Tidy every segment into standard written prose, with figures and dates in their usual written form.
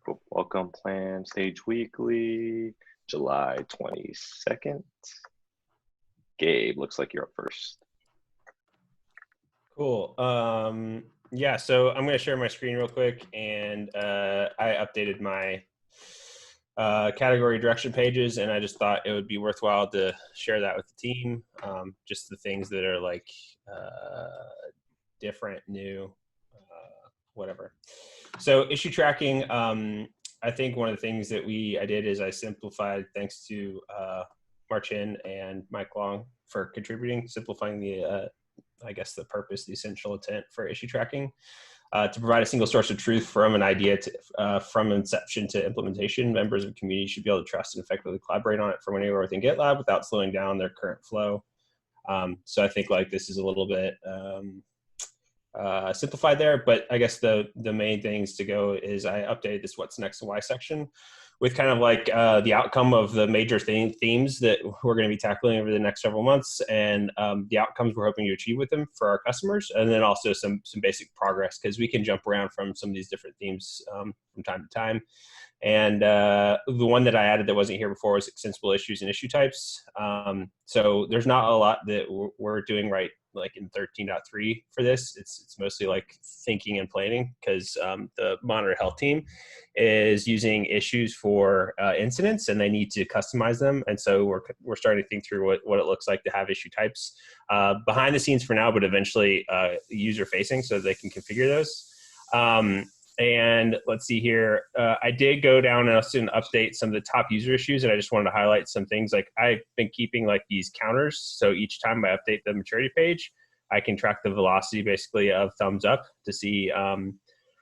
Cool. Welcome, Plan Stage Weekly, July 22nd. Gabe, looks like you're up first. Cool. Yeah, so I'm going to share my screen real quick, and I updated my category direction pages, and I just thought it would be worthwhile to share that with the team. Just the things that are like different, new, whatever. So issue tracking, I think one of the things that I did is I simplified, thanks to Marcin and Mike Long for contributing, simplifying the I guess the purpose, the essential intent for issue tracking, to provide a single source of truth from an idea to, from inception to implementation. Members of the community should be able to trust and effectively collaborate on it from anywhere within GitLab without slowing down their current flow. So I think like this is a little bit simplified there, but I guess the main things to go is I updated this what's next and why section with kind of like the outcome of the major themes that we're going to be tackling over the next several months, and the outcomes we're hoping to achieve with them for our customers, and then also some basic progress, because we can jump around from some of these different themes from time to time. And the one that I added that wasn't here before was extensible issues and issue types. So there's not a lot that we're doing right, like in 13.3 for this. It's mostly like thinking and planning, because the monitor health team is using issues for incidents, and they need to customize them. And so we're starting to think through what it looks like to have issue types behind the scenes for now, but eventually user facing, so they can configure those. And let's see here. I did go down and update some of the top user issues, and I just wanted to highlight some things. Like I've been keeping like these counters, so each time I update the maturity page, I can track the velocity basically of thumbs up to see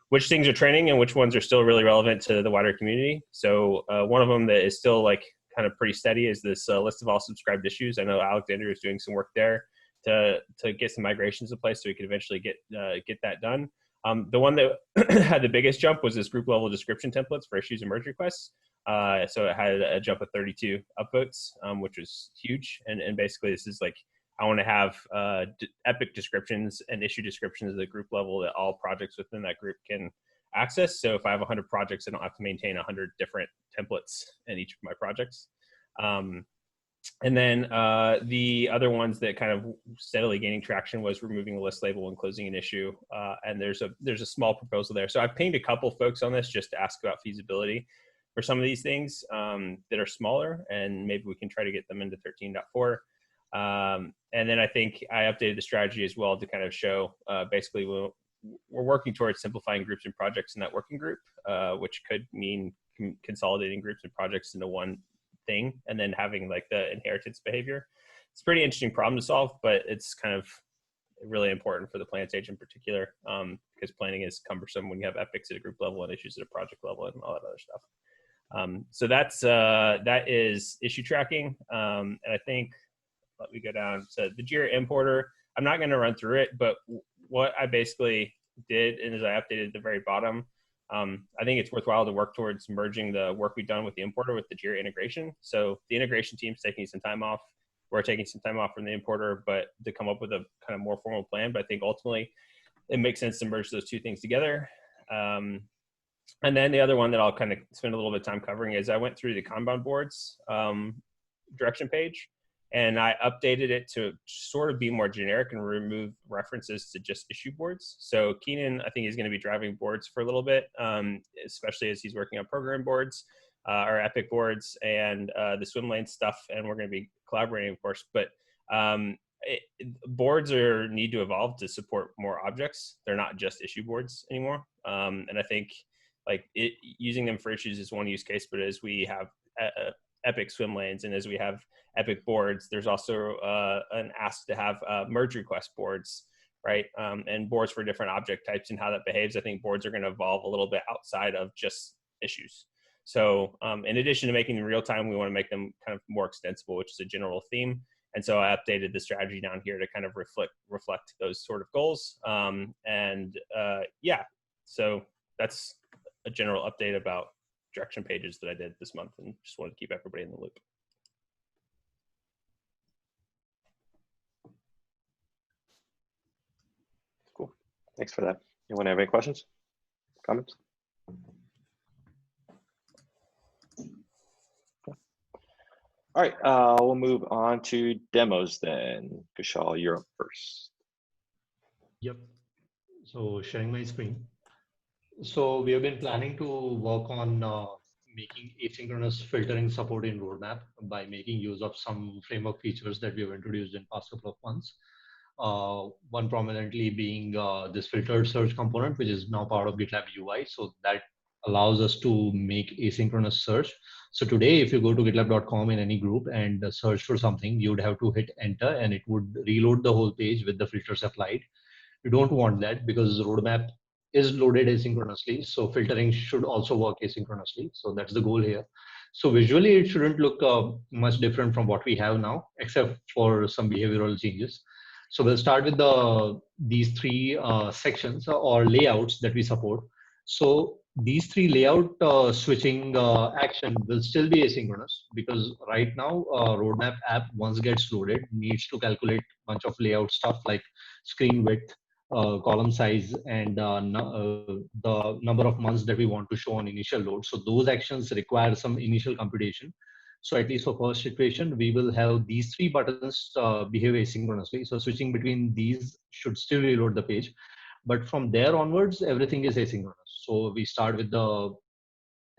which things are trending and which ones are still really relevant to the wider community. So one of them that is still like kind of pretty steady is this list of all subscribed issues. I know Alexander is doing some work there to get some migrations in place so we could eventually get that done. The one that had the biggest jump was this group level description templates for issues and merge requests. So it had a jump of 32 upvotes, which was huge. And basically this is like, I want to have epic descriptions and issue descriptions at the group level that all projects within that group can access. So if I have 100 projects, I don't have to maintain 100 different templates in each of my projects. And then the other ones that kind of steadily gaining traction was removing a list label and closing an issue. And there's a small proposal there. So I've pinged a couple folks on this just to ask about feasibility for some of these things that are smaller, and maybe we can try to get them into 13.4. And then I think I updated the strategy as well to kind of show basically we're working towards simplifying groups and projects in that working group, which could mean consolidating groups and projects into one thing, and then having like the inheritance behavior. It's a pretty interesting problem to solve, but it's kind of really important for the plan stage in particular, because planning is cumbersome when you have epics at a group level and issues at a project level and all that other stuff. So that is issue tracking. And I think, let me go down to the Jira Importer. I'm not going to run through it, but what I basically did is I updated at the very bottom. I think it's worthwhile to work towards merging the work we've done with the importer with the Jira integration. So the integration team's taking some time off. We're taking some time off from the importer, but to come up with a kind of more formal plan. But I think ultimately it makes sense to merge those two things together. And then the other one that I'll kind of spend a little bit of time covering is I went through the Kanban boards direction page, and I updated it to sort of be more generic and remove references to just issue boards. So Keenan, I think, is going to be driving boards for a little bit, especially as he's working on program boards or epic boards and the swim lane stuff. And we're going to be collaborating, of course. But boards need to evolve to support more objects. They're not just issue boards anymore. And I think like using them for issues is one use case, but as we have epic swim lanes and as we have epic boards, there's also an ask to have merge request boards, right? And boards for different object types and how that behaves. I think boards are going to evolve a little bit outside of just issues. So in addition to making them real time, we want to make them kind of more extensible, which is a general theme. And so I updated the strategy down here to kind of reflect those sort of goals. Yeah, so that's a general update about direction pages that I did this month, and just wanted to keep everybody in the loop. Cool. Thanks for that. Anyone have any questions, comments? All right, we'll move on to demos then. Kushal, you're up first. Yep. So sharing my screen. So we have been planning to work on making asynchronous filtering support in roadmap by making use of some framework features that we have introduced in past couple of months. One prominently being this filtered search component, which is now part of GitLab UI. So that allows us to make asynchronous search. So today, if you go to gitlab.com in any group and search for something, you would have to hit enter and it would reload the whole page with the filters applied. You don't want that because roadmap is loaded asynchronously. So filtering should also work asynchronously. So that's the goal here. So visually, it shouldn't look much different from what we have now, except for some behavioral changes. So we'll start with these three sections or layouts that we support. So these three layout switching action will still be asynchronous because right now roadmap app once gets loaded needs to calculate a bunch of layout stuff like screen width, column size, and the number of months that we want to show on initial load. So those actions require some initial computation. So at least for first iteration, we will have these three buttons behave asynchronously. So switching between these should still reload the page. But from there onwards, everything is asynchronous. So we start with the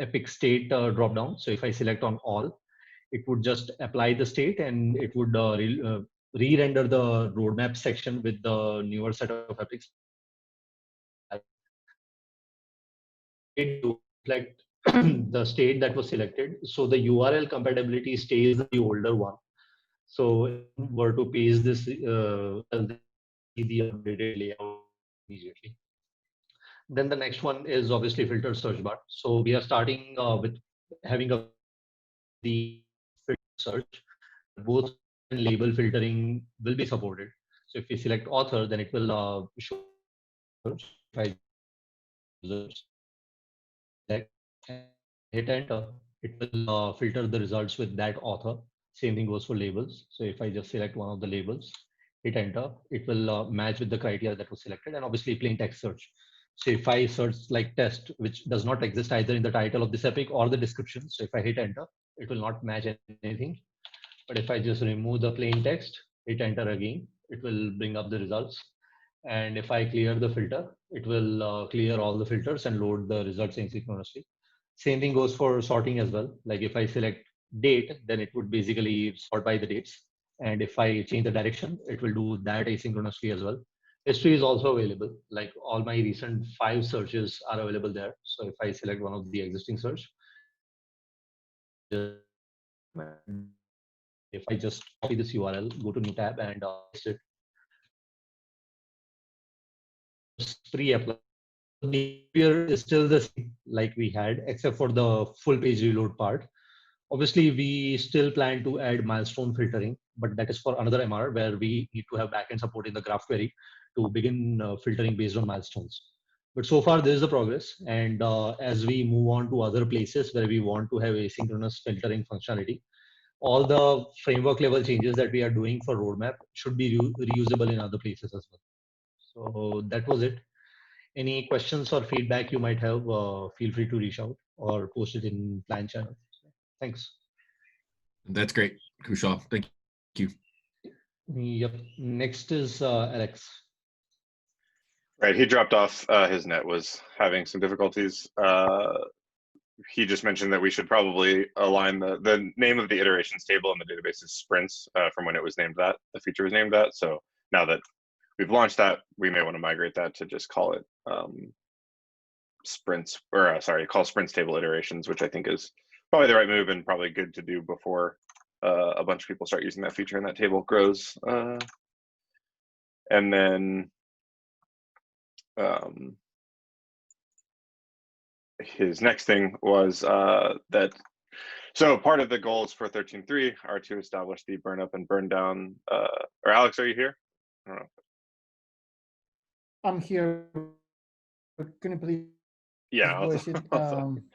epic state dropdown. So if I select on all, it would just apply the state and it would re-render the roadmap section with the newer set of epics. Reflect the state that was selected. So the URL compatibility stays the older one. So if we were to paste this, the updated layout immediately. Then the next one is obviously filter search bar. So we are starting with having the filter search. Both label filtering will be supported. So if we select author, then it will show users. Hit enter, it will filter the results with that author. Same thing goes for labels. So if I just select one of the labels, hit enter, it will match with the criteria that was selected, and obviously plain text search. So if I search like test, which does not exist either in the title of this epic or the description, so if I hit enter, it will not match anything. But if I just remove the plain text, hit enter again, it will bring up the results. And if I clear the filter, it will clear all the filters and load the results asynchronously. Same thing goes for sorting as well. Like if I select date, then it would basically sort by the dates. And if I change the direction, it will do that asynchronously as well. History is also available. Like all my recent 5 searches are available there. So if I select one of the existing search, if I just copy this URL, go to new tab and paste it, pre-apply. The behavior is still the same like we had, except for the full page reload part. Obviously, we still plan to add milestone filtering, but that is for another MR where we need to have backend support in the graph query to begin filtering based on milestones. But so far, there is the progress. And as we move on to other places where we want to have asynchronous filtering functionality, all the framework level changes that we are doing for roadmap should be reusable in other places as well. So that was it. Any questions or feedback you might have, feel free to reach out or post it in plan channel. Thanks. That's great, Kushal. Thank you. Yep. Next is Alex. Right, he dropped off. His net was having some difficulties. He just mentioned that we should probably align the name of the iterations table in the database is sprints from when it was named that. The feature was named that. So now that we've launched that, we may want to migrate that to just call it sprints, or call sprints table iterations, which I think is probably the right move and probably good to do before a bunch of people start using that feature and that table grows. And then his next thing was that, so part of the goals for 13.3 are to establish the burn up and burn down, or Alex, are you here? I don't know. I'm here. Can you please voice it?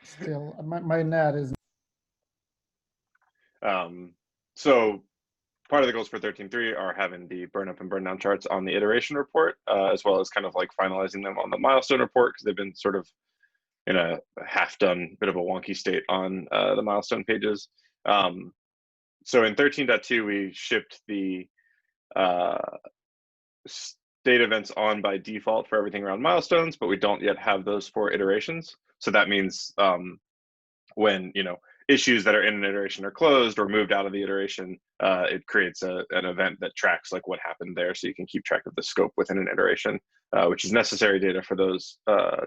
Still, my net is. So part of the goals for 13.3 are having the burn up and burn down charts on the iteration report, as well as kind of like finalizing them on the milestone report, because they've been sort of in a half done, bit of a wonky state on the milestone pages. So in 13.2, we shipped the state events on by default for everything around milestones, but we don't yet have those 4 iterations. So that means when issues that are in an iteration are closed or moved out of the iteration, it creates an event that tracks like what happened there, so you can keep track of the scope within an iteration, which is necessary data for those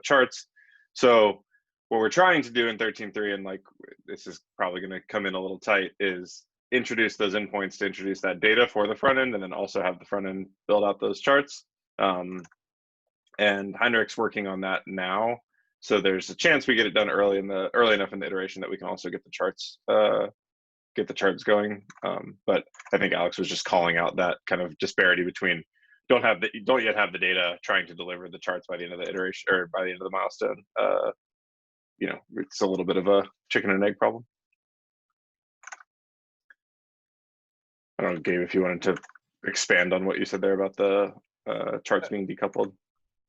charts. So what we're trying to do in 13.3, and like this is probably going to come in a little tight, is introduce those endpoints to introduce that data for the front end, and then also have the front end build out those charts. And Heinrich's working on that now. So there's a chance we get it done early enough in the iteration that we can also get the charts going. But I think Alex was just calling out that kind of disparity between don't yet have the data, trying to deliver the charts by the end of the iteration or by the end of the milestone. It's a little bit of a chicken and egg problem. I don't know, Gabe, if you wanted to expand on what you said there about the charts being decoupled.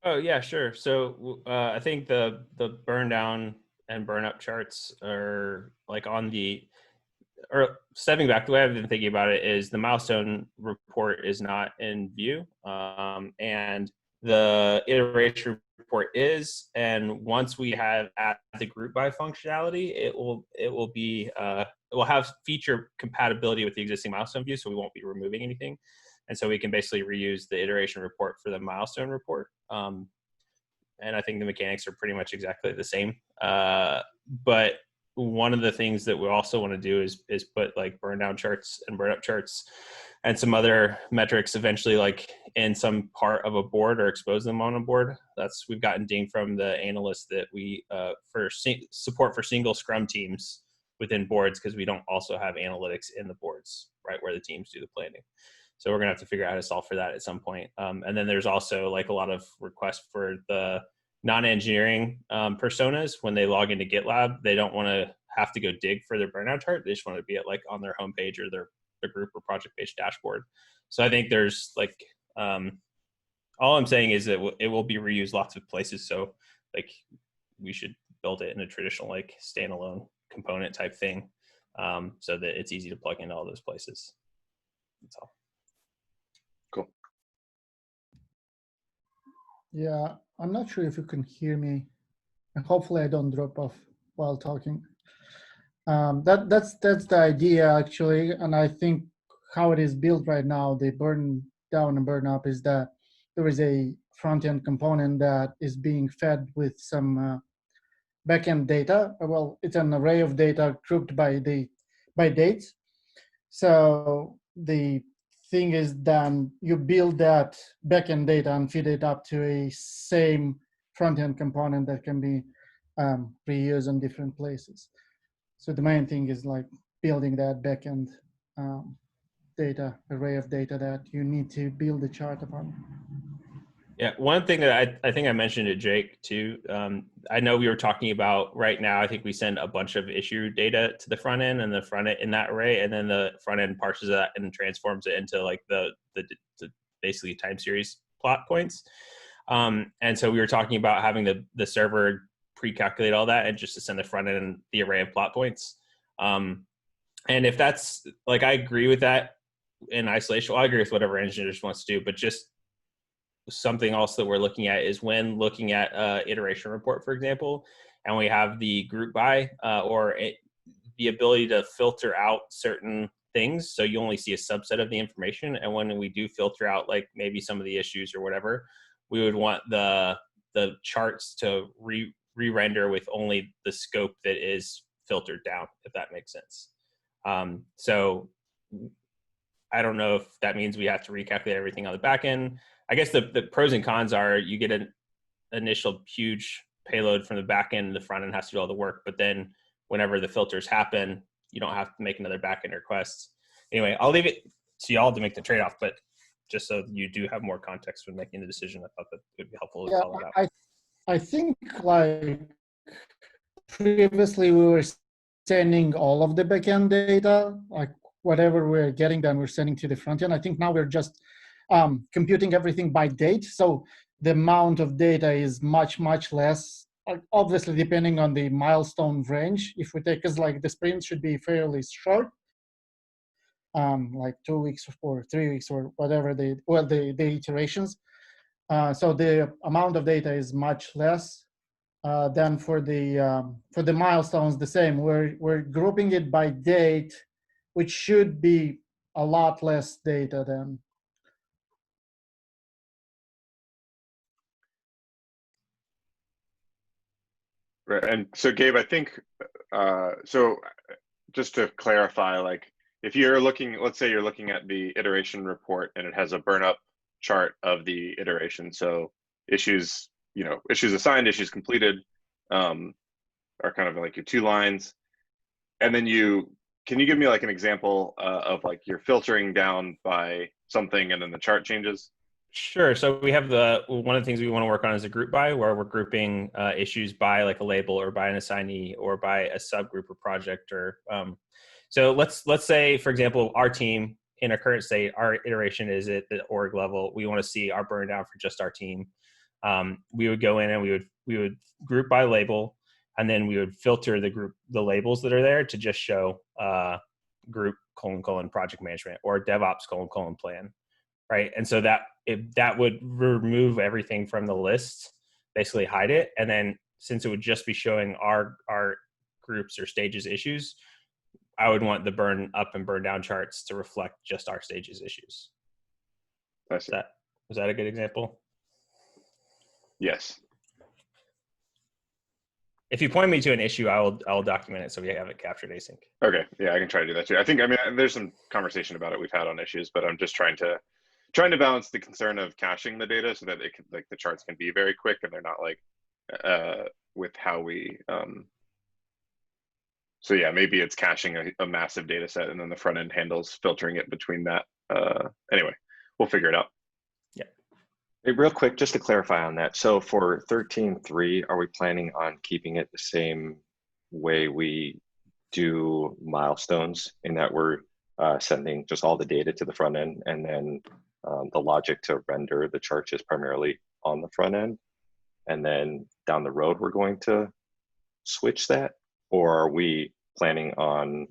Oh yeah, sure. So I think the burn down and burn up charts are like or stepping back, the way I've been thinking about it is the milestone report is not in view, and the iteration report is. And once we have added the group by functionality, it will have feature compatibility with the existing milestone view, so we won't be removing anything. And so we can basically reuse the iteration report for the milestone report. And I think the mechanics are pretty much exactly the same. But one of the things that we also want to do is put like burn down charts and burn up charts and some other metrics eventually like in some part of a board or expose them on a board. We've gotten ding from the analysts that we for support for single Scrum teams within boards, because we don't also have analytics in the boards, right, where the teams do the planning. So we're gonna have to figure out how to solve for that at some point. And then there's also like a lot of requests for the non-engineering personas. When they log into GitLab, they don't want to have to go dig for their burnout chart. They just want to be at like on their homepage or their group or project page dashboard. So I think there's like, all I'm saying is that it will be reused lots of places. So like we should build it in a traditional like standalone component type thing, so that it's easy to plug into all those places. That's all. Cool. Yeah, I'm not sure if you can hear me. Hopefully I don't drop off while talking. That's the idea actually, and I think how it is built right now, the burn down and burn up, is that there is a front-end component that is being fed with some backend data. Well, it's an array of data grouped by dates. So the thing is, then you build that backend data and feed it up to a same front-end component that can be reused in different places. So the main thing is like building that backend data, array of data that you need to build the chart upon. Yeah, one thing that I think I mentioned to Jake too, I know we were talking about right now, I think we send a bunch of issue data to the front end, and the front end in that array, and then the front end parses that and transforms it into like the basically time series plot points. And so we were talking about having the server pre-calculate all that and just to send the front end the array of plot points. And if that's like, I agree with that in isolation. Well, I agree with whatever engineer just wants to do, but just something else that we're looking at is when looking at iteration report, for example, and we have the group by the ability to filter out certain things, so you only see a subset of the information. And when we do filter out like maybe some of the issues or whatever, we would want the charts to re-render with only the scope that is filtered down, if that makes sense. So I don't know if that means we have to recalculate everything on the back end. I guess the pros and cons are you get an initial huge payload from the back end, and the front end has to do all the work. But then whenever the filters happen, you don't have to make another back end request. Anyway, I'll leave it to y'all to make the trade-off, but just so you do have more context when making the decision, I thought that it would be helpful to call it out. I think like previously we were sending all of the backend data, like whatever we're getting, then we're sending to the front end. I think now we're just computing everything by date. So the amount of data is much, much less, obviously depending on the milestone range. If we take, because like the sprints should be fairly short. like 2 weeks or 3 weeks or whatever the iterations. So the amount of data is much less than for the milestones. The same. We're grouping it by date, which should be a lot less data than. Right. And so Gabe, I think, so just to clarify, like if you're looking, let's say you're looking at the iteration report and it has a burn up chart of the iteration. So issues, issues assigned, issues completed, are kind of like your 2 lines. And then can you give me like an example of like you're filtering down by something and then the chart changes? Sure. So we have one of the things we want to work on is a group by, where we're grouping issues by like a label or by an assignee or by a subgroup or project. Or so let's say, for example, our team in our current state, our iteration is at the org level. We want to see our burn down for just our team. We would go in and we would group by label, and then we would filter the labels that are there to just show group : project management or DevOps : plan. Right. And so that would remove everything from the list, basically hide it. And then since it would just be showing our groups or stages issues, I would want the burn up and burn down charts to reflect just our stages issues. That's it. Was that a good example? Yes. If you point me to an issue, I'll document it so we have it captured async. Okay. Yeah, I can try to do that too. I mean, there's some conversation about it we've had on issues, but I'm just trying to balance the concern of caching the data so that it can, like, the charts can be very quick and they're not like with how we so yeah, maybe it's caching a massive data set and then the front end handles filtering it between that. Anyway, we'll figure it out. Yeah. Hey, real quick, just to clarify on that. So for 13.3, are we planning on keeping it the same way we do milestones, in that we're sending just all the data to the front end, and then the logic to render the charts is primarily on the front end, and then down the road we're going to switch that? Or are we planning on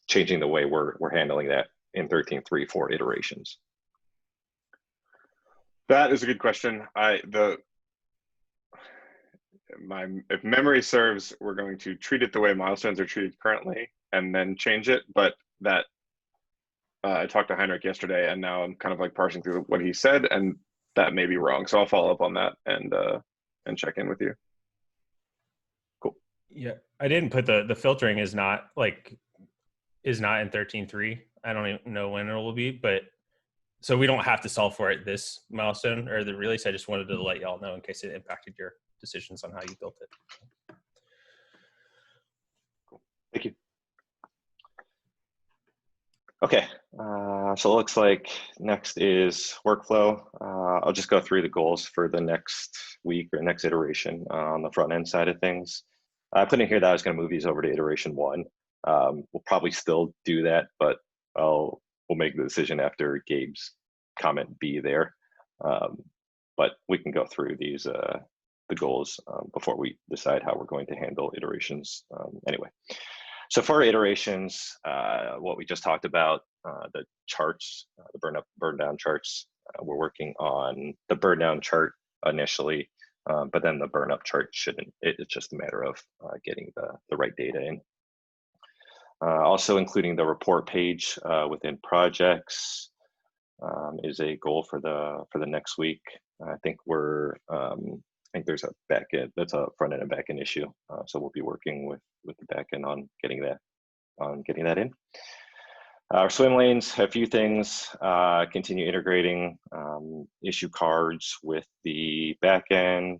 changing the way we're handling that in 13.3 for iterations? That is a good question. If memory serves, we're going to treat it the way milestones are treated currently and then change it. But that I talked to Heinrich yesterday, and now I'm kind of like parsing through what he said, and that may be wrong. So I'll follow up on that and check in with you. Cool. Yeah, I didn't put the filtering is not in 13.3. I don't even know when it will be, but so we don't have to solve for it this milestone or the release. I just wanted to let y'all know in case it impacted your decisions on how you built it. Cool. Thank you. Okay, so it looks like next is workflow. I'll just go through the goals for the next week or next iteration on the front end side of things. I put in here that I was going to move these over to iteration 1. We'll probably still do that, but we'll make the decision after Gabe's comment B there. But we can go through these the goals before we decide how we're going to handle iterations anyway. So for iterations, what we just talked about, the charts, the burn down charts, we're working on the burn down chart initially, but then the burn up chart shouldn't, it's just a matter of getting the right data in. Also including the report page within projects is a goal for the next week. I think I think there's a back end, that's a front end and back end issue. So we'll be working with the back end on getting that in. Our swim lanes, a few things, continue integrating issue cards with the back end,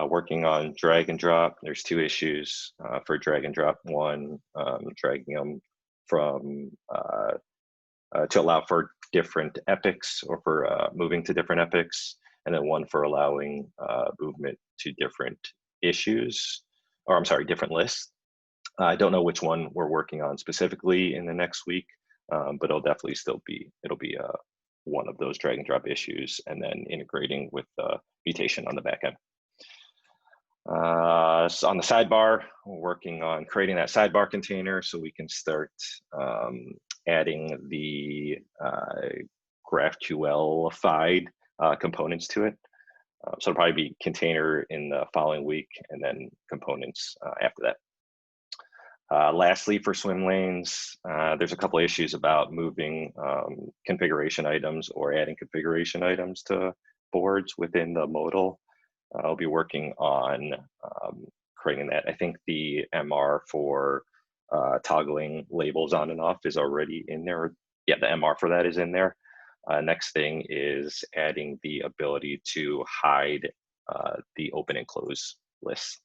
working on drag and drop. There's 2 issues for drag and drop. One, dragging them from to allow for different epics or for moving to different epics, and then one for allowing movement to different issues, or I'm sorry, different lists. I don't know which one we're working on specifically in the next week, but it'll definitely still be, one of those drag and drop issues, and then integrating with mutation on the back end. So on the sidebar, we're working on creating that sidebar container so we can start adding the GraphQL-ified components to it. So it'll probably be container in the following week and then components after that. Lastly, for swim lanes, there's a couple of issues about moving configuration items or adding configuration items to boards within the modal. I'll be working on creating that. I think the MR for toggling labels on and off is already in there. Yeah, the MR for that is in there. Next thing is adding the ability to hide the open and close lists.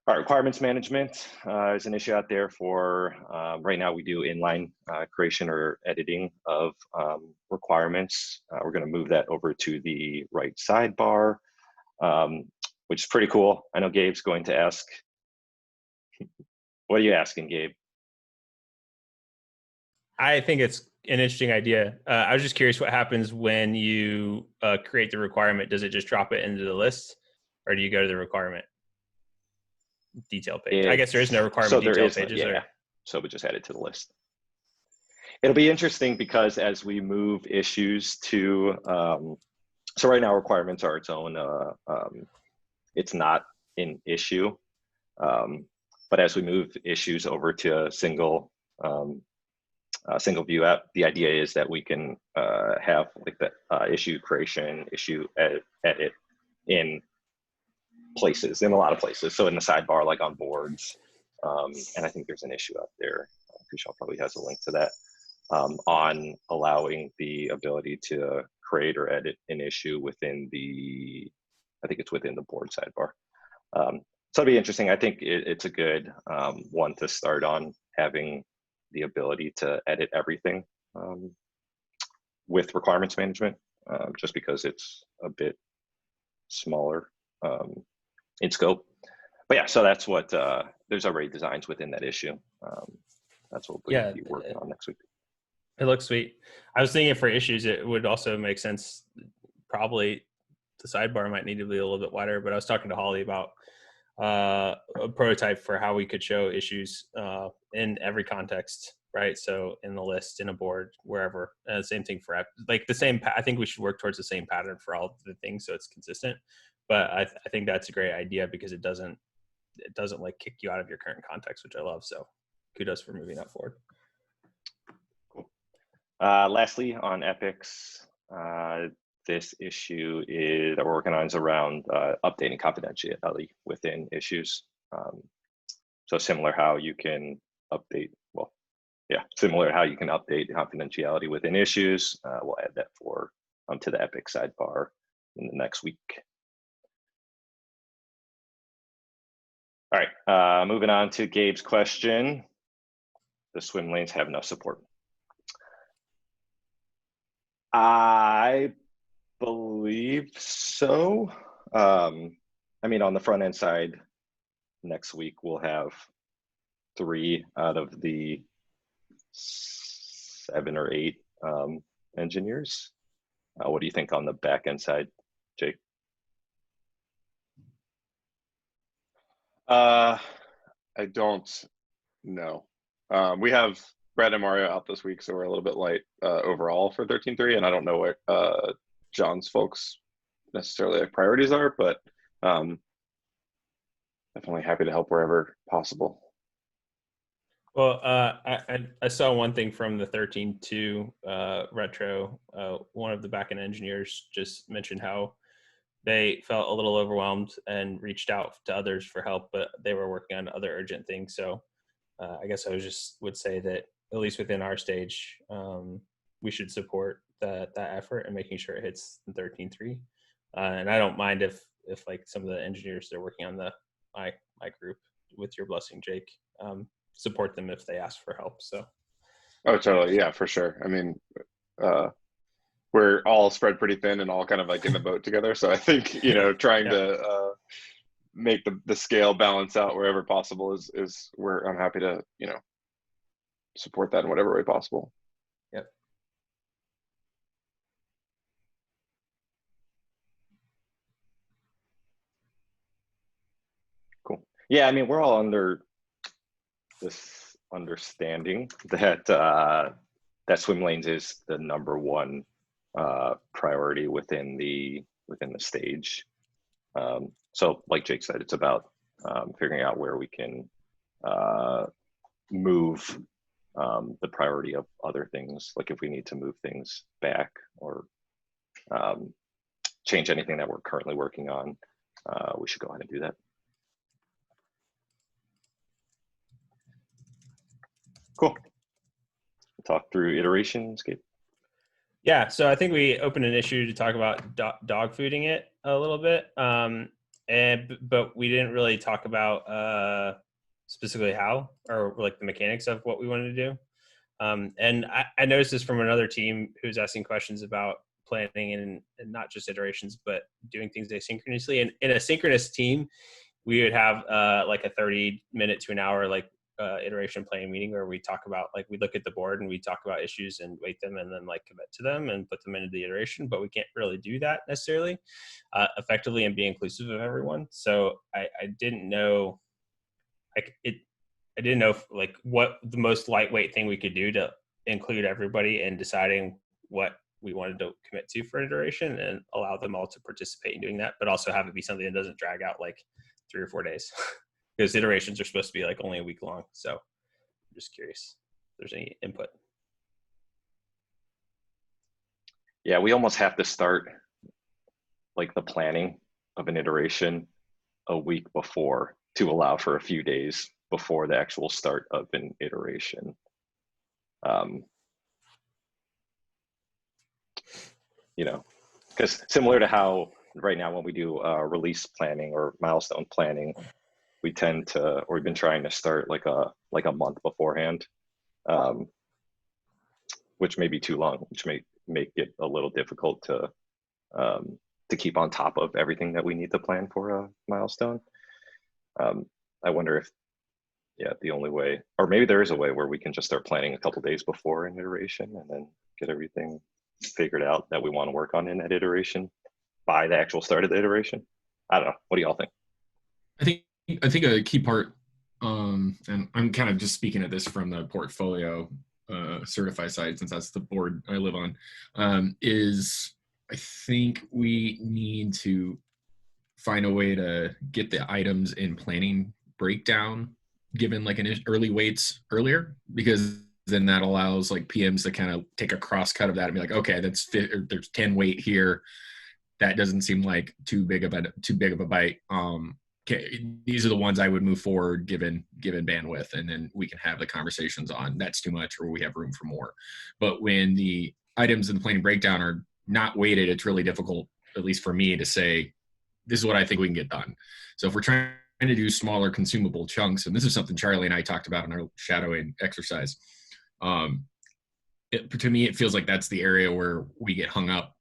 All right, requirements management is an issue out there for, right now we do inline creation or editing of requirements. We're gonna move that over to the right sidebar, which is pretty cool. I know Gabe's going to ask, what are you asking, Gabe? I think it's an interesting idea. I was just curious what happens when you create the requirement. Does it just drop it into the list, or do you go to the requirement detail page? I guess there is no requirement detail pages. Yeah, so we just add it to the list. It'll be interesting because as we move issues to, so right now requirements are its own, it's not an issue. But as we move issues over to a single view app, the idea is that we can have like the issue creation, issue edit in places, in a lot of places. So in the sidebar, like on boards, and I think there's an issue out there. Kushal probably has a link to that, on allowing the ability to create or edit an issue within the, I think it's within the board sidebar. So it'll be interesting. I think it's a good one to start on, having the ability to edit everything with requirements management, just because it's a bit smaller in scope. But yeah, so that's what, there's already designs within that issue. That's what we'll be working on next week. It looks sweet. I was thinking for issues, it would also make sense, probably the sidebar might need to be a little bit wider, but I was talking to Holly about a prototype for how we could show issues in every context, right? So in the list, in a board, wherever. Same thing for like the same. I think we should work towards the same pattern for all the things so it's consistent. But I think that's a great idea because it doesn't like kick you out of your current context, which I love. So kudos for moving that forward. Cool. Lastly, on epics, this issue that we're working on is around updating confidentiality within issues. So similar how you can update, well, yeah, similar how you can update confidentiality within issues. We'll add that for to the epic sidebar in the next week. All right, moving on to Gabe's question. The swim lanes have enough support? I believe so. I mean, on the front end side, next week we'll have 3 out of the 7 or 8 engineers. What do you think on the back end side, Jake? I don't know. We have Brad and Mario out this week, so we're a little bit light overall for 13.3, and I don't know what John's folks necessarily like priorities are, but definitely happy to help wherever possible. Well, I saw one thing from the 13.2 retro. One of the backend engineers just mentioned how they felt a little overwhelmed and reached out to others for help, but they were working on other urgent things. So I guess I would say that at least within our stage, we should support that effort and making sure it hits the 13.3. And I don't mind if like some of the engineers that are working on my group, with your blessing, Jake, support them if they ask for help. So. Oh, totally. Yeah, for sure. I mean, we're all spread pretty thin and all kind of like in the boat together. So I think, trying to make the scale balance out wherever possible is where I'm happy to, support that in whatever way possible. Yep. Yeah, I mean, we're all under this understanding that that swim lanes is the #1 priority within the stage. So, like Jake said, it's about figuring out where we can move the priority of other things, like if we need to move things back or change anything that we're currently working on, we should go ahead and do that. Cool. Talk through iterations, Gabe. Yeah, so I think we opened an issue to talk about dog fooding it a little bit, but we didn't really talk about specifically how or like the mechanics of what we wanted to do. And I noticed this from another team who's asking questions about planning and not just iterations, but doing things asynchronously. And in a synchronous team, we would have like a 30-minute to an hour like iteration planning meeting where we talk about, like, we look at the board and we talk about issues and weight them and then like commit to them and put them into the iteration. But we can't really do that necessarily effectively and be inclusive of everyone. So I didn't know, like, I didn't know like what the most lightweight thing we could do to include everybody in deciding what we wanted to commit to for iteration and allow them all to participate in doing that, but also have it be something that doesn't drag out like 3 or 4 days because iterations are supposed to be like only a week long. So I'm just curious if there's any input. Yeah, we almost have to start like the planning of an iteration a week before to allow for a few days before the actual start of an iteration. You know, because similar to how right now when we do release planning or milestone planning, we tend to, or we've been trying to start like a month beforehand, which may be too long, which may make it a little difficult to keep on top of everything that we need to plan for a milestone. I wonder if, yeah, the only way, or maybe there is a way where we can just start planning a couple days before an iteration and then get everything figured out that we want to work on in that iteration by the actual start of the iteration. I don't know. What do y'all think? I think a key part, and I'm kind of just speaking at this from the portfolio certified side, since that's the board I live on, is I think we need to find a way to get the items in planning breakdown given like an early weights earlier, because then that allows like PMs to kind of take a cross cut of that and be like, okay, there's 10 weight here. That doesn't seem like too big of a bite. Okay, these are the ones I would move forward given bandwidth, and then we can have the conversations on that's too much or we have room for more. But when the items in the planning breakdown are not weighted, it's really difficult, at least for me, to say this is what I think we can get done. So if we're trying to do smaller consumable chunks, and this is something Charlie and I talked about in our shadowing exercise, to me it feels like that's the area where we get hung up.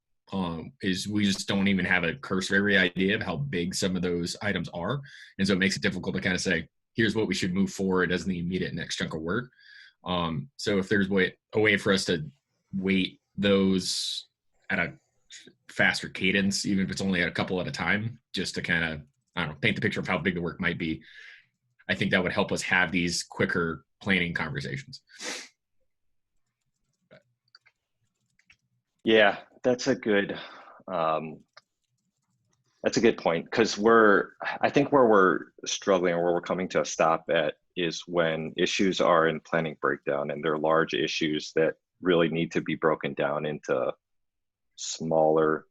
Is we just don't even have a cursory idea of how big some of those items are. And so it makes it difficult to kind of say, here's what we should move forward as the immediate next chunk of work. So if there's a way for us to weight those at a faster cadence, even if it's only a couple at a time, just to kind of, I don't know, paint the picture of how big the work might be, I think that would help us have these quicker planning conversations. Yeah, that's a good point, because I think where we're struggling or where we're coming to a stop at is when issues are in planning breakdown and they're large issues that really need to be broken down into smaller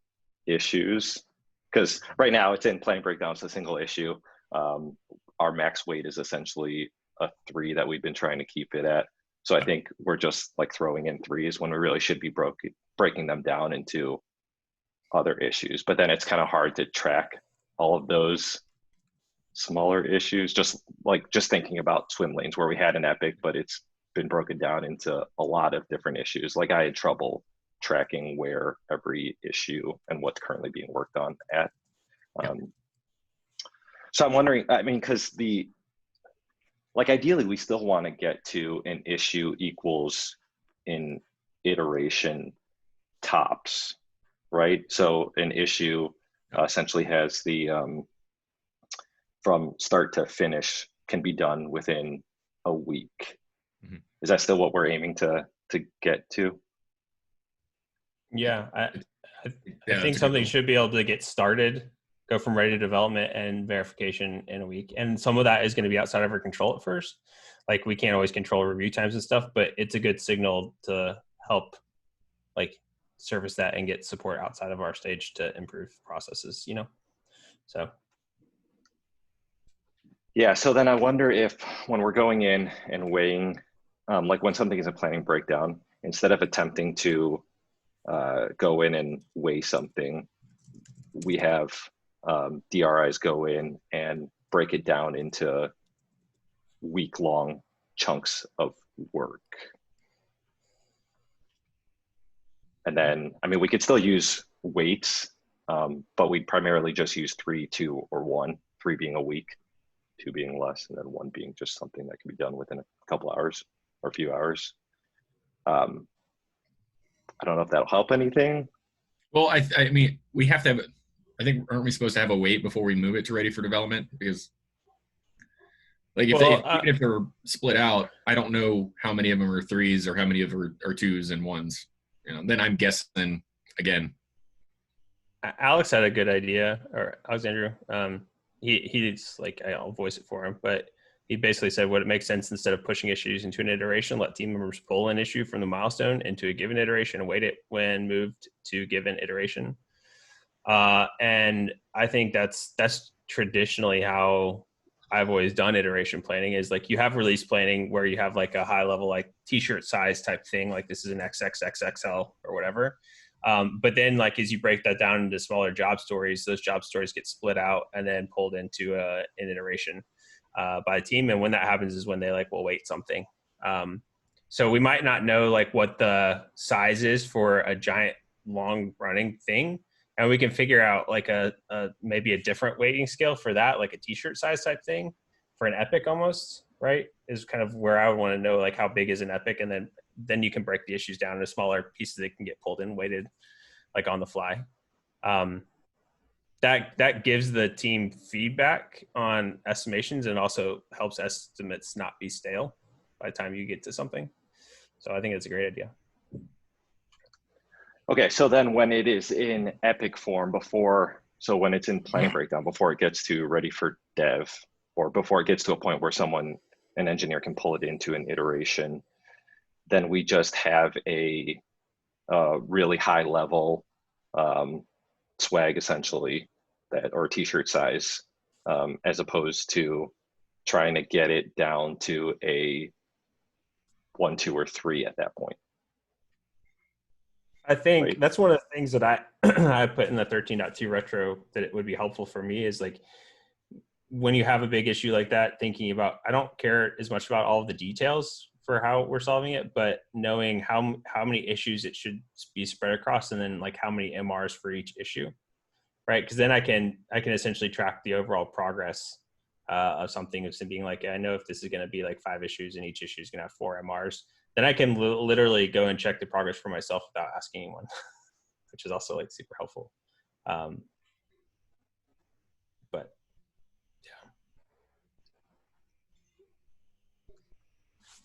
issues. Because right now it's in planning breakdown, it's a single issue. Our max weight is essentially a 3 that we've been trying to keep it at. So I think we're just like throwing in 3s when we really should be breaking them down into other issues. But then it's kind of hard to track all of those smaller issues. Just thinking about swim lanes where we had an epic, but it's been broken down into a lot of different issues. Like I had trouble tracking where every issue and what's currently being worked on at. So I'm wondering, I mean, because ideally we still want to get to an issue equals in iteration tops, right? So an issue essentially has the from start to finish can be done within a week. Mhm. Is that still what we're aiming to get to? Yeah, I Yeah, think that's a good something goal. should be able to get started, go from ready to development and verification in a week. And some of that is going to be outside of our control at first. Like we can't always control review times and stuff, but it's a good signal to help like service that and get support outside of our stage to improve processes, you know? So. Yeah, so then I wonder if when we're going in and weighing, like when something is a planning breakdown, instead of attempting to go in and weigh something, we have DRIs go in and break it down into week-long chunks of work. And then, I mean, we could still use weights, but we'd primarily just use 3, 2, or 1, 3 being a week, 2 being less, and then 1 being just something that can be done within a couple hours or a few hours. I don't know if that'll help anything. Well, I mean, we have to have, I think, aren't we supposed to have a wait before we move it to ready for development? Because like if Well, even if they're split out, I don't know how many of them are 3s or how many of them are 2s and 1s. You know, then I'm guessing again. Alex had a good idea, or Alexandru. He's like, I'll voice it for him, but he basically said what it makes sense instead of pushing issues into an iteration, let team members pull an issue from the milestone into a given iteration and wait it when moved to given iteration. And I think that's traditionally how I've always done iteration planning is like you have release planning where you have like a high level, like t-shirt size type thing. Like this is an XXXXL or whatever. But then like, as you break that down into smaller job stories, those job stories get split out and then pulled into an iteration by a team. And when that happens is when they like, will wait something. So we might not know like what the size is for a giant long running thing. And we can figure out like a maybe a different weighting scale for that, like a t-shirt size type thing for an epic almost, right? Is kind of where I would want to know like how big is an epic, and then you can break the issues down into smaller pieces that can get pulled in, weighted like on the fly. That gives the team feedback on estimations and also helps estimates not be stale by the time you get to something. So I think it's a great idea. Okay, so then when it is in epic form so when it's in planning breakdown, before it gets to ready for dev, or before it gets to a point where an engineer can pull it into an iteration, then we just have a really high level swag essentially, or t-shirt size, as opposed to trying to get it down to a 1, 2, or 3 at that point. I think Right. that's one of the things that I put in the 13.2 retro that it would be helpful for me is like when you have a big issue like that, thinking about, I don't care as much about all of the details for how we're solving it, but knowing how many issues it should be spread across, and then like how many MRs for each issue, right? Because then I can essentially track the overall progress of something, of being like, I know if this is going to be like 5 issues and each issue is going to have 4 MRs, then I can literally go and check the progress for myself without asking anyone, which is also like super helpful. But yeah.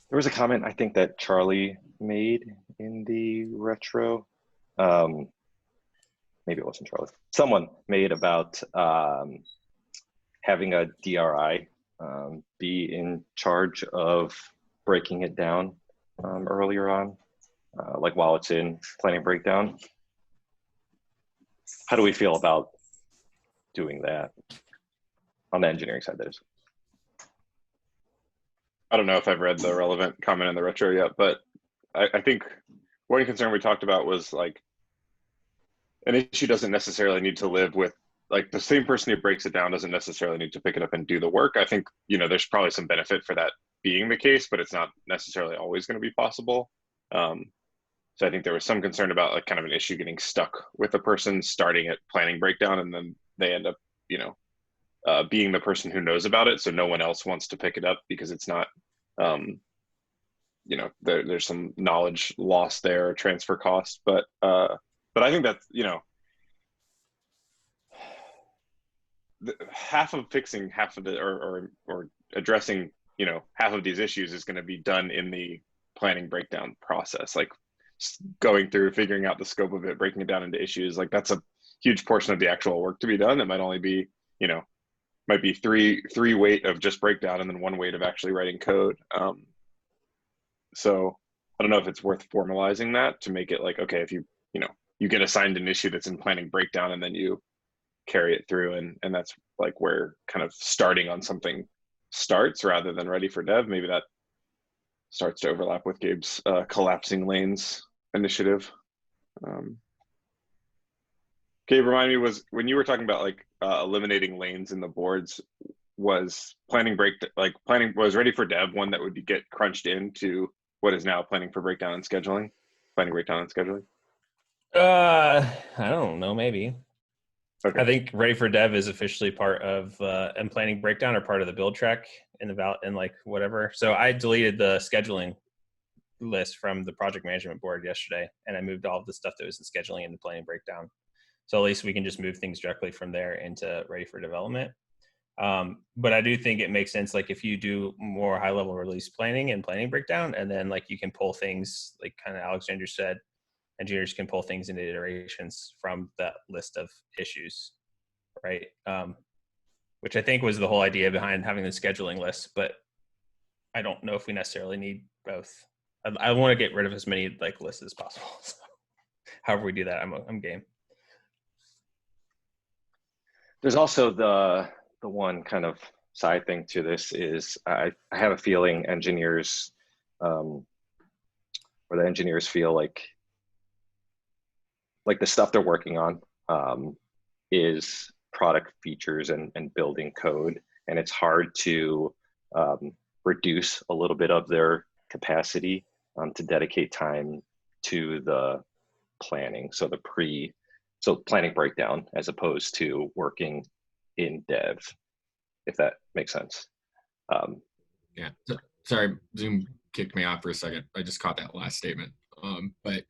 There was a comment I think that Charlie made in the retro. Maybe it wasn't Charlie. Someone made about having a DRI be in charge of breaking it down earlier on, like while it's in planning breakdown. How do we feel about doing that on the engineering side, that is? I don't know if I've read the relevant comment in the retro yet, but I think one concern we talked about was like an issue doesn't necessarily need to live with, like, the same person who breaks it down doesn't necessarily need to pick it up and do the work. I think, there's probably some benefit for that being the case, but it's not necessarily always going to be possible. So I think there was some concern about like kind of an issue getting stuck with a person starting at planning breakdown, and then they end up, being the person who knows about it. So no one else wants to pick it up because it's not, there's some knowledge loss there, transfer cost. But I think that's, half of fixing half of the or addressing half of these issues is going to be done in the planning breakdown process, like going through figuring out the scope of it, breaking it down into issues. Like that's a huge portion of the actual work to be done. It might only be might be three weight of just breakdown and then 1 weight of actually writing code. So I don't know if it's worth formalizing that to make it like, okay, if you get assigned an issue that's in planning breakdown and then you carry it through, and that's like where kind of starting on something starts rather than ready for dev. Maybe that starts to overlap with Gabe's collapsing lanes initiative. Gabe, remind me, was when you were talking about like eliminating lanes in the boards, was planning was ready for dev one that would get crunched into what is now planning for breakdown and scheduling, planning breakdown and scheduling? I don't know, maybe. Okay. I think ready for dev is officially part of and planning breakdown or part of the build track in the and like whatever. So I deleted the scheduling list from the project management board yesterday, and I moved all of the stuff that was in scheduling into planning breakdown. So at least we can just move things directly from there into ready for development. But I do think it makes sense, like if you do more high level release planning and planning breakdown, and then like you can pull things, like kind of Alexander said, engineers can pull things into iterations from that list of issues, right? Which I think was the whole idea behind having the scheduling list, but I don't know if we necessarily need both. I want to get rid of as many like lists as possible. So however we do that, I'm game. There's also the one kind of side thing to this is I have a feeling engineers, or the engineers feel like the stuff they're working on is product features and building code, and it's hard to reduce a little bit of their capacity to dedicate time to the planning, so planning breakdown as opposed to working in dev, if that makes sense. Yeah, sorry, Zoom kicked me off for a second. I just caught that last statement. But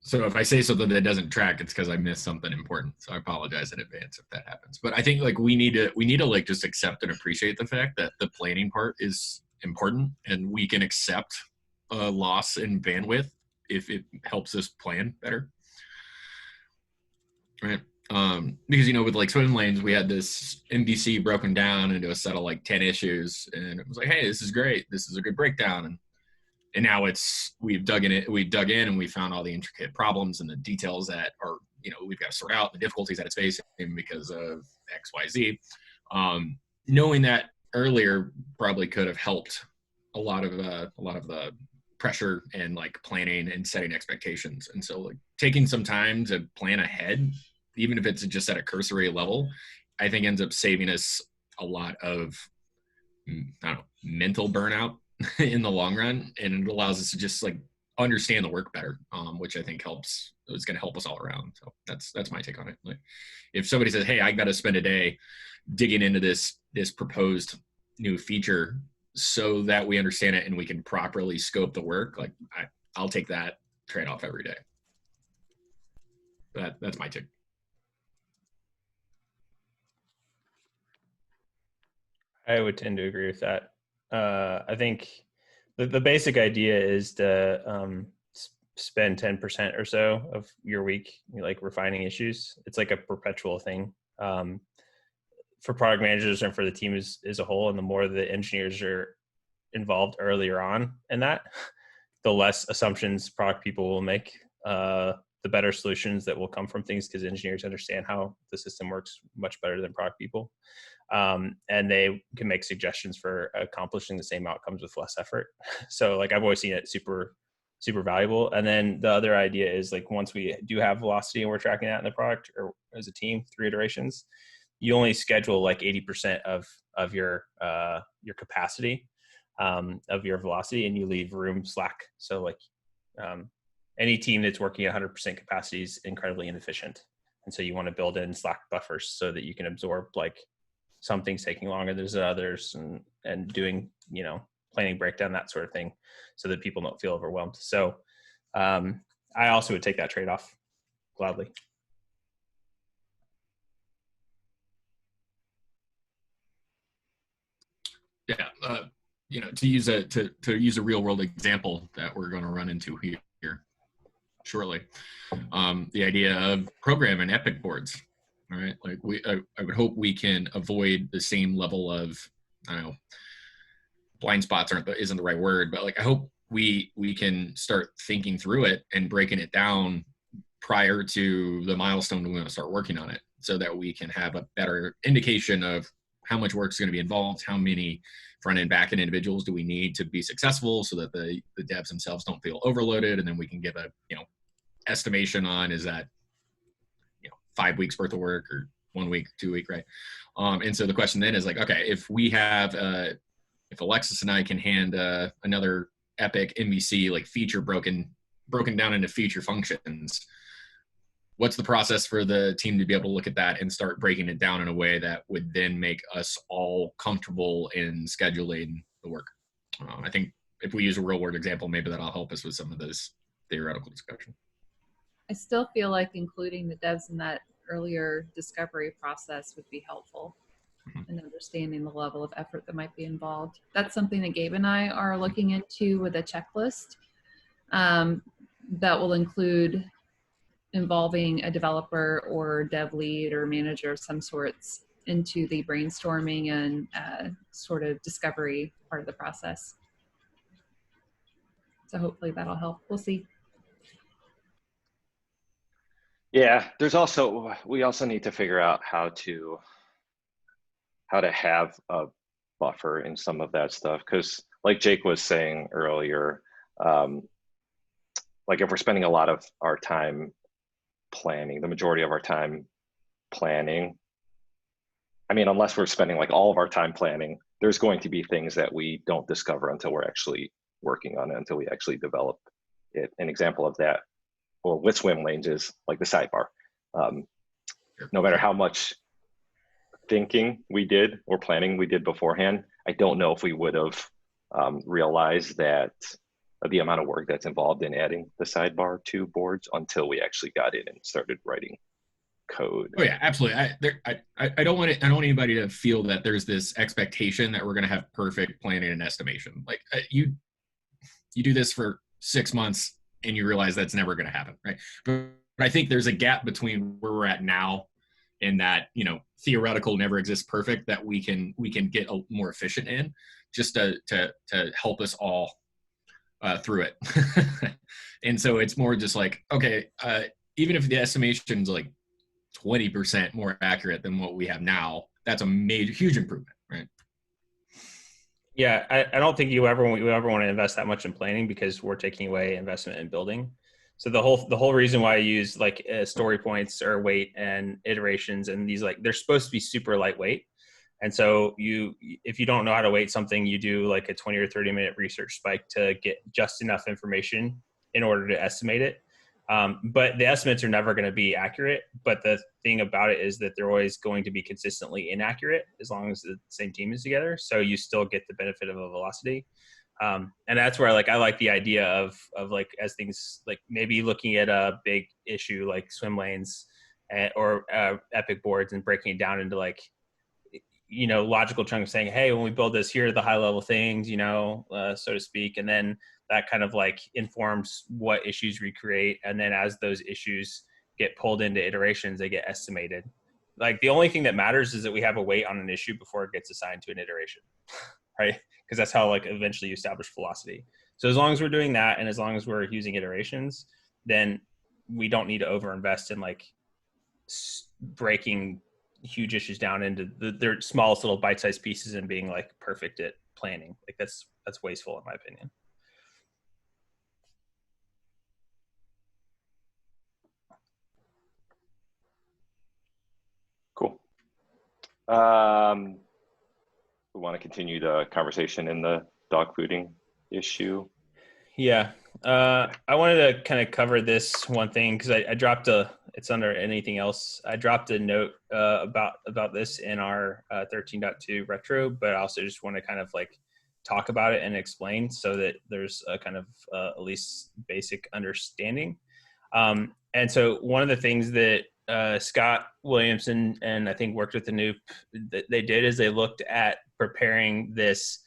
so if I say something that doesn't track, it's because I missed something important. So I apologize in advance if that happens. But I think like we need to like just accept and appreciate the fact that the planning part is important, and we can accept a loss in bandwidth if it helps us plan better. Right. Because with like swim lanes, we had this MVC broken down into a set of like 10 issues, and it was like, hey, this is great. This is a good breakdown. And now we've dug in and we found all the intricate problems and the details that are, we've got to sort out, the difficulties that it's facing because of X, Y, Z. Knowing that earlier probably could have helped a lot of the pressure and like planning and setting expectations. And so like taking some time to plan ahead, even if it's just at a cursory level, I think ends up saving us a lot of mental burnout in the long run, and it allows us to just like understand the work better, which I think it's going to help us all around. So that's my take on it. Like if somebody says, hey, I got to spend a day digging into this proposed new feature so that we understand it and we can properly scope the work, like I'll take that trade-off every day. That's my take. I would tend to agree with that. I think the basic idea is to spend 10% or so of your week like refining issues. It's like a perpetual thing for product managers and for the team as a whole. And the more the engineers are involved earlier on in that, the less assumptions product people will make, the better solutions that will come from things, because engineers understand how the system works much better than product people. And they can make suggestions for accomplishing the same outcomes with less effort. So like I've always seen it super, super valuable. And then the other idea is like once we do have velocity and we're tracking that in the product or as a team, 3 iterations, you only schedule like 80% of your capacity of your velocity, and you leave room slack. So like any team that's working at 100% capacity is incredibly inefficient. And so you want to build in slack buffers so that you can absorb like some things taking longer than others, and doing, planning breakdown, that sort of thing, so that people don't feel overwhelmed. So I also would take that trade-off gladly. Yeah, to use a real world example that we're going to run into here shortly, the idea of program and epic boards. All right, like I would hope we can avoid the same level of, I don't know, blind spots isn't the right word, but like I hope we can start thinking through it and breaking it down prior to the milestone we want to start working on it, so that we can have a better indication of how much work is going to be involved, how many front end, back end individuals do we need to be successful, so that the devs themselves don't feel overloaded, and then we can give a estimation on, is that 5 weeks worth of work or 1 week, 2 week, right? And so the question then is like, okay, if we have if Alexis and I can hand another epic MVC like feature broken down into feature functions, what's the process for the team to be able to look at that and start breaking it down in a way that would then make us all comfortable in scheduling the work? I think if we use a real world example, maybe that'll help us with some of this theoretical discussion. I still feel like including the devs in that earlier discovery process would be helpful in understanding the level of effort that might be involved. That's something that Gabe and I are looking into with a checklist that will include involving a developer or dev lead or manager of some sorts into the brainstorming and sort of discovery part of the process. So hopefully that'll help. We'll see. Yeah, we also need to figure out how to have a buffer in some of that stuff, because like Jake was saying earlier, like if we're spending a lot of our time planning, the majority of our time planning, I mean, unless we're spending like all of our time planning, there's going to be things that we don't discover until we're actually working on it, until we actually develop it. An example of that, well, with swim lanes is like the sidebar. No matter how much thinking we did or planning we did beforehand, I don't know if we would have realized that the amount of work that's involved in adding the sidebar to boards until we actually got in and started writing code. Oh yeah, absolutely. I don't want anybody to feel that there's this expectation that we're going to have perfect planning and estimation. Like you do this for 6 months and you realize that's never going to happen, right? But I think there's a gap between where we're at now and that, theoretical never exists perfect, that we can get a more efficient in, just to help us all through it. And so it's more just like, okay, even if the estimation's like 20% more accurate than what we have now, that's a huge improvement, right? Yeah, I don't think you ever want to invest that much in planning, because we're taking away investment in building. So the whole reason why I use like story points or weight and iterations, and these, like, they're supposed to be super lightweight. And so if you don't know how to weight something, you do like a 20 or 30 minute research spike to get just enough information in order to estimate it. But the estimates are never going to be accurate. But the thing about it is that they're always going to be consistently inaccurate as long as the same team is together. So you still get the benefit of a velocity. And that's where I like the idea of like, as things like maybe looking at a big issue like swim lanes or epic boards and breaking it down into like, logical chunks, saying, hey, when we build this, here are the high level things, so to speak. And then that kind of like informs what issues we create. And then as those issues get pulled into iterations, they get estimated. Like the only thing that matters is that we have a weight on an issue before it gets assigned to an iteration, right? Because that's how like eventually you establish velocity. So as long as we're doing that, and as long as we're using iterations, then we don't need to overinvest in like breaking huge issues down into their smallest little bite-sized pieces and being like perfect at planning. Like that's wasteful in my opinion. Cool. We want to continue the conversation in the dog fooding issue. Yeah. I wanted to kind of cover this one thing because I dropped it's under anything else. I dropped a note about this in our 13.2 retro, but I also just want to kind of like talk about it and explain so that there's a kind of at least basic understanding. And so one of the things that Scott Williamson and I think worked with the Noop that they did is they looked at preparing this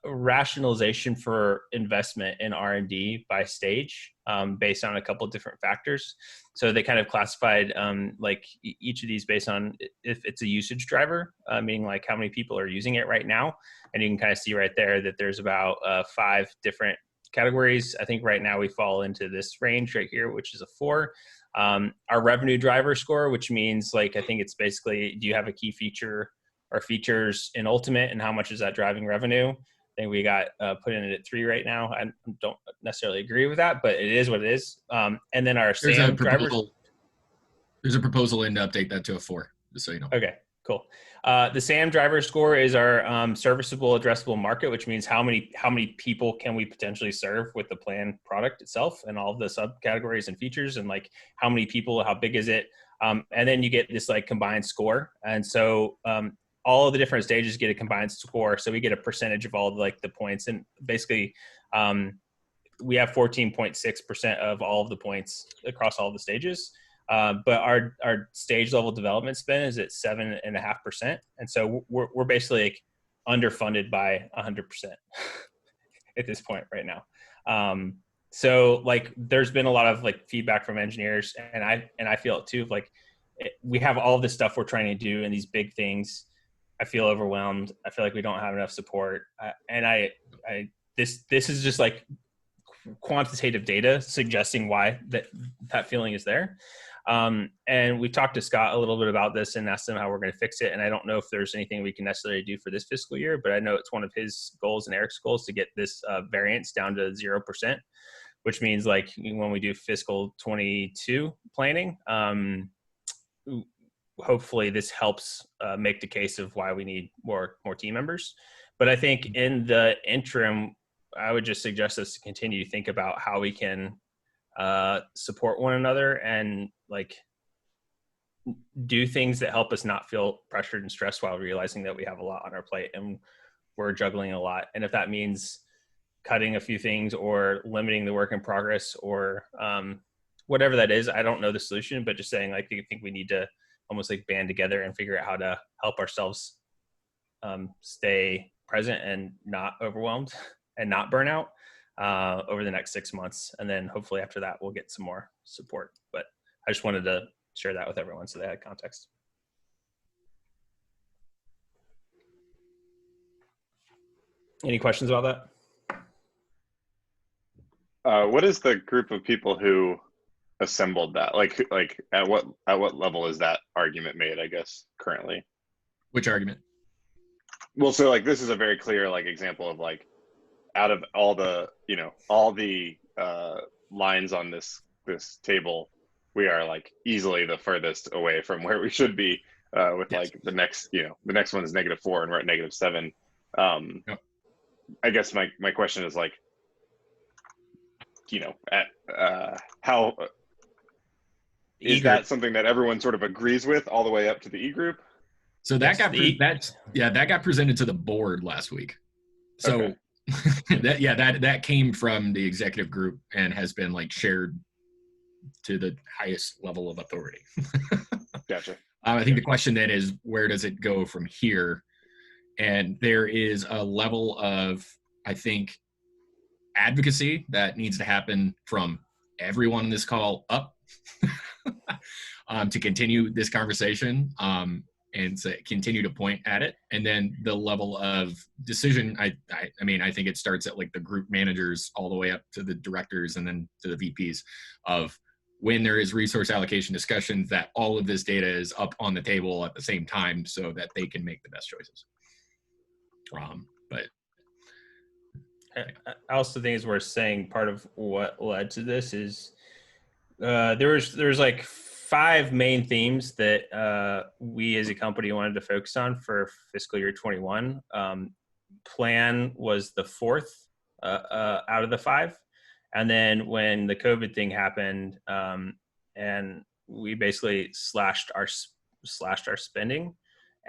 rationalization for investment in R&D by stage based on a couple different factors. So they kind of classified like each of these based on if it's a usage driver, meaning like how many people are using it right now. And you can kind of see right there that there's about 5 different categories. I think right now we fall into this range right here, which is a 4. Our revenue driver score, which means like, I think it's basically, do you have a key feature or features in Ultimate and how much is that driving revenue? I think we got put in it at 3 right now. I don't necessarily agree with that, but it is what it is. And then our SAM drivers. There's a proposal in to update that to a 4, just so you know. Okay, cool. The SAM driver score is our serviceable addressable market, which means how many people can we potentially serve with the plan product itself and all of the subcategories and features, and like how many people, how big is it? And then you get this like combined score. And so all of the different stages get a combined score. So we get a percentage of all like the points. And basically we have 14.6% of all of the points across all the stages. But our stage level development spend is at 7.5%. And so we're basically like underfunded by 100% at this point right now. So like there's been a lot of like feedback from engineers, and I feel it too. Like we have all this stuff we're trying to do and these big things. I feel overwhelmed. I feel like we don't have enough support. And this is just like quantitative data suggesting why that feeling is there. And we talked to Scott a little bit about this and asked him how we're going to fix it. And I don't know if there's anything we can necessarily do for this fiscal year, but I know it's one of his goals and Eric's goals to get this variance down to 0%, which means like when we do fiscal 22 planning, hopefully this helps make the case of why we need more team members. But I think in the interim, I would just suggest us to continue to think about how we can support one another and like do things that help us not feel pressured and stressed while realizing that we have a lot on our plate and we're juggling a lot. And if that means cutting a few things or limiting the work in progress or whatever that is, I don't know the solution, but just saying like, I think we need to almost like band together and figure out how to help ourselves stay present and not overwhelmed and not burn out over the next 6 months. And then hopefully after that, we'll get some more support. But I just wanted to share that with everyone so they had context. Any questions about that? What is the group of people who assembled that? Like at what level is that argument made, I guess, currently? Which argument? Well, so like this is a very clear like example of like out of all the lines on this table, we are like easily the furthest away from where we should be with yes. Like the next one is -4 and we're at -7. Yep. I guess my question is like, at how is that something that everyone sort of agrees with all the way up to the E group? So that got presented to the board last week. So okay. that came from the executive group and has been like shared to the highest level of authority. Gotcha. I think the question then is, where does it go from here? And there is a level of, I think, advocacy that needs to happen from everyone in this call up to continue this conversation and to continue to point at it. And then the level of decision, I mean, I think it starts at like the group managers all the way up to the directors and then to the VPs of when there is resource allocation discussions, that all of this data is up on the table at the same time so that they can make the best choices. But I also think it's worth saying part of what led to this is there's like 5 main themes that we as a company wanted to focus on for fiscal year 21. Plan was the 4th out of the 5. And then when the COVID thing happened and we basically slashed our spending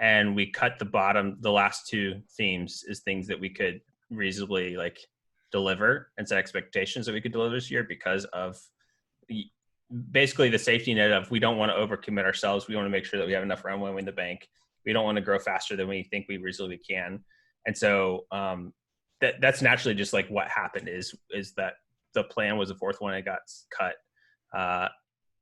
and we cut the last 2 themes is things that we could reasonably like deliver and set expectations that we could deliver this year because of basically the safety net of we don't want to overcommit ourselves. We want to make sure that we have enough runway in the bank We don't want to grow faster than we think we reasonably can. And so that's naturally just like what happened is that the plan was the fourth one that got cut.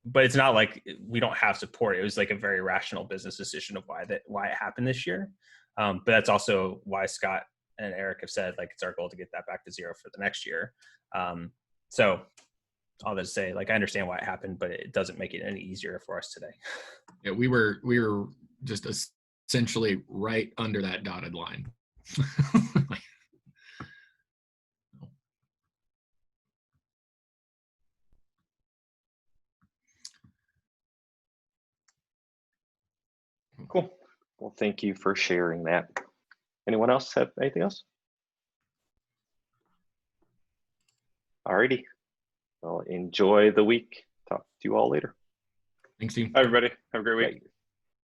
But it's not like we don't have support. It was like a very rational business decision of why it happened this year. But that's also why Scott and Eric have said, like, it's our goal to get that back to zero for the next year. So all that to say, like, I understand why it happened, but it doesn't make it any easier for us today. Yeah, we were just essentially right under that dotted line. Cool. Well, thank you for sharing that. Anyone else have anything else? Alrighty. Well, enjoy the week. Talk to you all later. Thanks, team. Hi, everybody. Have a great week. Bye.